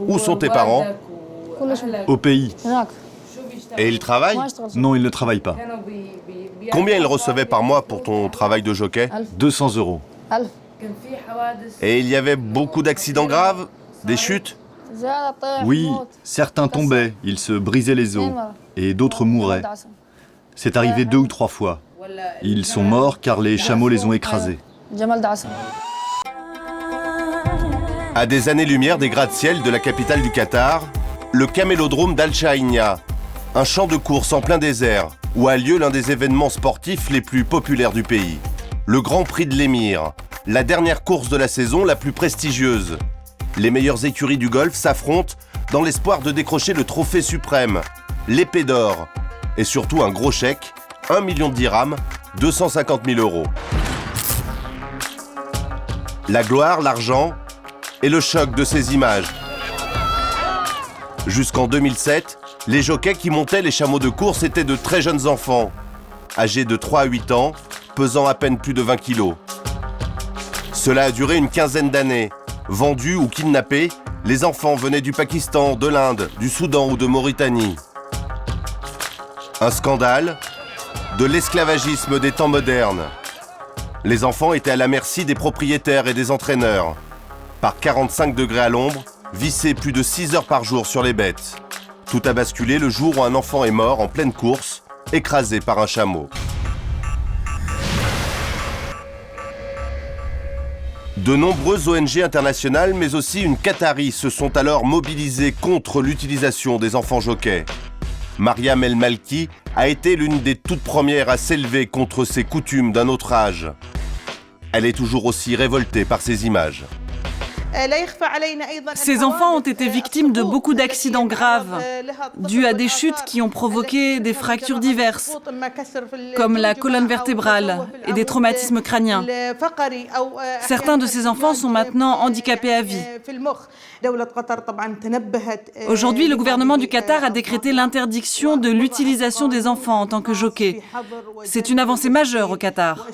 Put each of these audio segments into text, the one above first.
Où sont tes parents? Au pays. Et ils travaillent? Non, ils ne travaillent pas. Combien ils recevaient par mois pour ton travail de jockey? 200 €. Et il y avait beaucoup d'accidents graves? Des chutes? Oui, certains tombaient, ils se brisaient les os, et d'autres mouraient. C'est arrivé 2 ou 3 fois. Ils sont morts car les chameaux les ont écrasés. À des années-lumière des gratte-ciel de la capitale du Qatar, le camélodrome d'Al Shahina, un champ de course en plein désert, où a lieu l'un des événements sportifs les plus populaires du pays. Le Grand Prix de l'Émir, la dernière course de la saison la plus prestigieuse. Les meilleures écuries du golfe s'affrontent dans l'espoir de décrocher le trophée suprême, l'épée d'or, et surtout un gros chèque, 1 million de dirhams, 250 000 €. La gloire, l'argent et le choc de ces images. Jusqu'en 2007, les jockeys qui montaient les chameaux de course étaient de très jeunes enfants, âgés de 3 à 8 ans, pesant à peine plus de 20 kilos. Cela a duré une quinzaine d'années. Vendus ou kidnappés, les enfants venaient du Pakistan, de l'Inde, du Soudan ou de Mauritanie. Un scandale, de l'esclavagisme des temps modernes. Les enfants étaient à la merci des propriétaires et des entraîneurs. Par 45 degrés à l'ombre, vissés plus de 6 heures par jour sur les bêtes. Tout a basculé le jour où un enfant est mort en pleine course, écrasé par un chameau. De nombreuses ONG internationales, mais aussi une Qatarie, se sont alors mobilisées contre l'utilisation des enfants jockeys. Mariam El Malki a été l'une des toutes premières à s'élever contre ces coutumes d'un autre âge. Elle est toujours aussi révoltée par ces images. Ces enfants ont été victimes de beaucoup d'accidents graves, dus à des chutes qui ont provoqué des fractures diverses, comme la colonne vertébrale et des traumatismes crâniens. Certains de ces enfants sont maintenant handicapés à vie. Aujourd'hui, le gouvernement du Qatar a décrété l'interdiction de l'utilisation des enfants en tant que jockeys. C'est une avancée majeure au Qatar.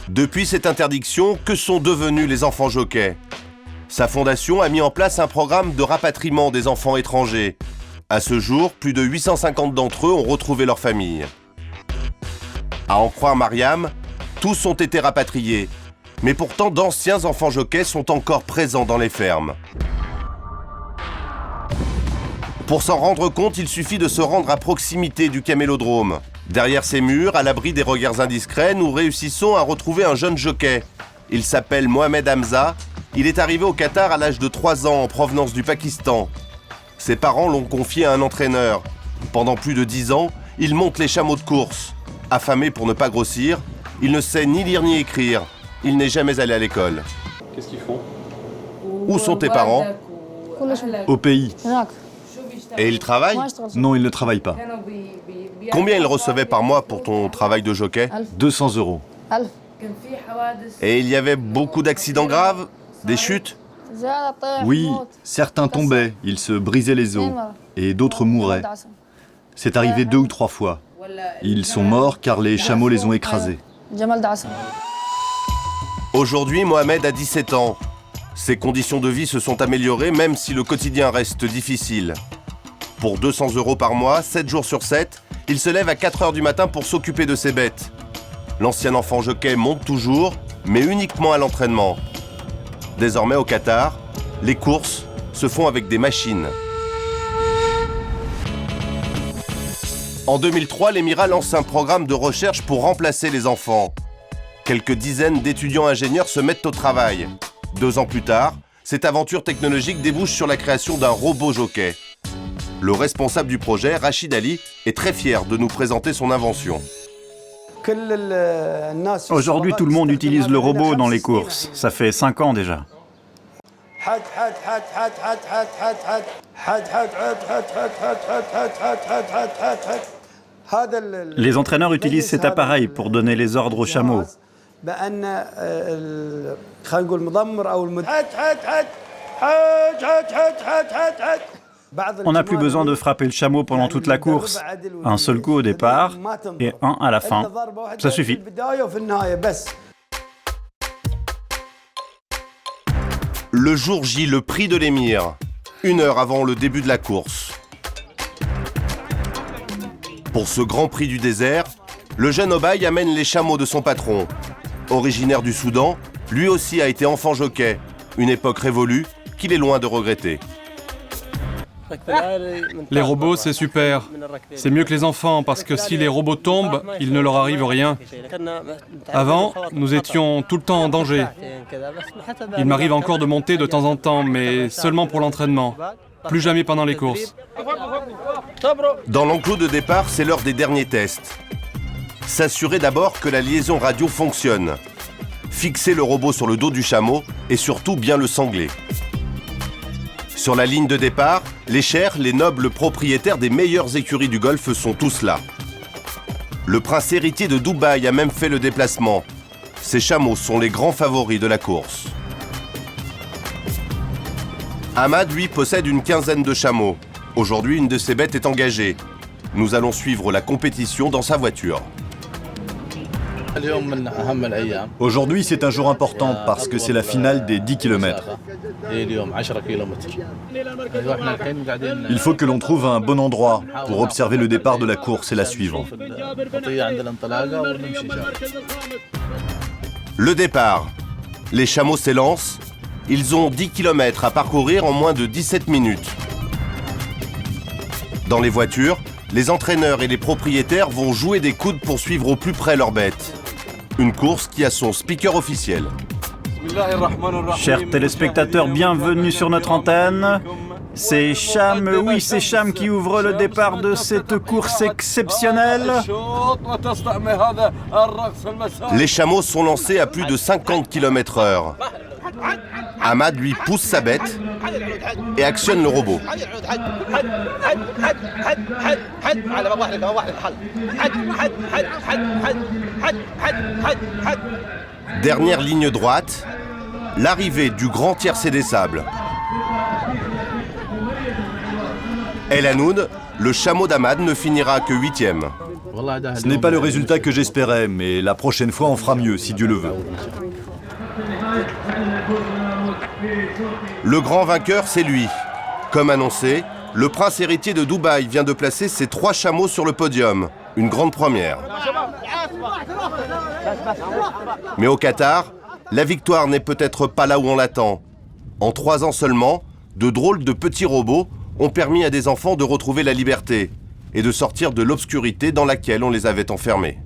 Depuis cette interdiction, que sont devenus les enfants jockeys? Sa fondation a mis en place un programme de rapatriement des enfants étrangers. À ce jour, plus de 850 d'entre eux ont retrouvé leur famille. À en croire Mariam, tous ont été rapatriés. Mais pourtant, d'anciens enfants jockeys sont encore présents dans les fermes. Pour s'en rendre compte, il suffit de se rendre à proximité du camélodrome. Derrière ces murs, à l'abri des regards indiscrets, nous réussissons à retrouver un jeune jockey. Il s'appelle Mohamed Hamza. Il est arrivé au Qatar à l'âge de 3 ans en provenance du Pakistan. Ses parents l'ont confié à un entraîneur. Pendant plus de 10 ans, il monte les chameaux de course. Affamé pour ne pas grossir, il ne sait ni lire ni écrire. Il n'est jamais allé à l'école. Qu'est-ce qu'ils font? Où sont tes parents? Au pays. Et ils travaillent? Non, ils ne travaillent pas. Combien ils recevaient par mois pour ton travail de jockey? 200 €. Et il y avait beaucoup d'accidents graves? Des chutes? Oui, certains tombaient, ils se brisaient les os, et d'autres mouraient. C'est arrivé 2 ou 3 fois. Ils sont morts car les chameaux les ont écrasés. Aujourd'hui, Mohamed a 17 ans. Ses conditions de vie se sont améliorées, même si le quotidien reste difficile. Pour 200 € par mois, 7 jours sur 7, il se lève à 4 heures du matin pour s'occuper de ses bêtes. L'ancien enfant jockey monte toujours, mais uniquement à l'entraînement. Désormais au Qatar, les courses se font avec des machines. En 2003, l'Émirat lance un programme de recherche pour remplacer les enfants. Quelques dizaines d'étudiants ingénieurs se mettent au travail. 2 ans plus tard, cette aventure technologique débouche sur la création d'un robot jockey. Le responsable du projet, Rachid Ali, est très fier de nous présenter son invention. Aujourd'hui, tout le monde utilise le robot dans les courses. Ça fait 5 ans déjà. Les entraîneurs utilisent cet appareil pour donner les ordres aux chameaux. On n'a plus besoin de frapper le chameau pendant toute la course. Un seul coup au départ et un à la fin. Ça suffit. Le jour J, le prix de l'Émir. 1 heure avant le début de la course. Pour ce Grand Prix du désert, le jeune Obaï amène les chameaux de son patron. Originaire du Soudan, lui aussi a été enfant jockey, une époque révolue qu'il est loin de regretter. Les robots, c'est super. C'est mieux que les enfants, parce que si les robots tombent, il ne leur arrive rien. Avant, nous étions tout le temps en danger. Il m'arrive encore de monter de temps en temps, mais seulement pour l'entraînement. Plus jamais pendant les courses. Dans l'enclos de départ, c'est l'heure des derniers tests. S'assurer d'abord que la liaison radio fonctionne. Fixer le robot sur le dos du chameau et surtout bien le sangler. Sur la ligne de départ, les chers, les nobles propriétaires des meilleures écuries du Golfe sont tous là. Le prince héritier de Dubaï a même fait le déplacement. Ces chameaux sont les grands favoris de la course. Ahmad, lui, possède une quinzaine de chameaux. Aujourd'hui, une de ses bêtes est engagée. Nous allons suivre la compétition dans sa voiture. Aujourd'hui, c'est un jour important parce que c'est la finale des 10 km. Il faut que l'on trouve un bon endroit pour observer le départ de la course et la suivre. Le départ. Les chameaux s'élancent. Ils ont 10 km à parcourir en moins de 17 minutes. Dans les voitures, les entraîneurs et les propriétaires vont jouer des coudes pour suivre au plus près leurs bêtes. Une course qui a son speaker officiel. Chers téléspectateurs, bienvenue sur notre antenne. C'est Cham, oui, c'est Cham qui ouvre le départ de cette course exceptionnelle. Les chameaux sont lancés à plus de 50 km/h. Ahmad lui pousse sa bête et actionne le robot. Dernière ligne droite, l'arrivée du grand tiercé des sables. El Hanoun, le chameau d'Ahmad, ne finira que 8e. Ce n'est pas le résultat que j'espérais, mais la prochaine fois on fera mieux, si Dieu le veut. Le grand vainqueur, c'est lui. Comme annoncé, le prince héritier de Dubaï vient de placer ses 3 chameaux sur le podium. Une grande première. Mais au Qatar, la victoire n'est peut-être pas là où on l'attend. En 3 ans seulement, de drôles de petits robots ont permis à des enfants de retrouver la liberté et de sortir de l'obscurité dans laquelle on les avait enfermés.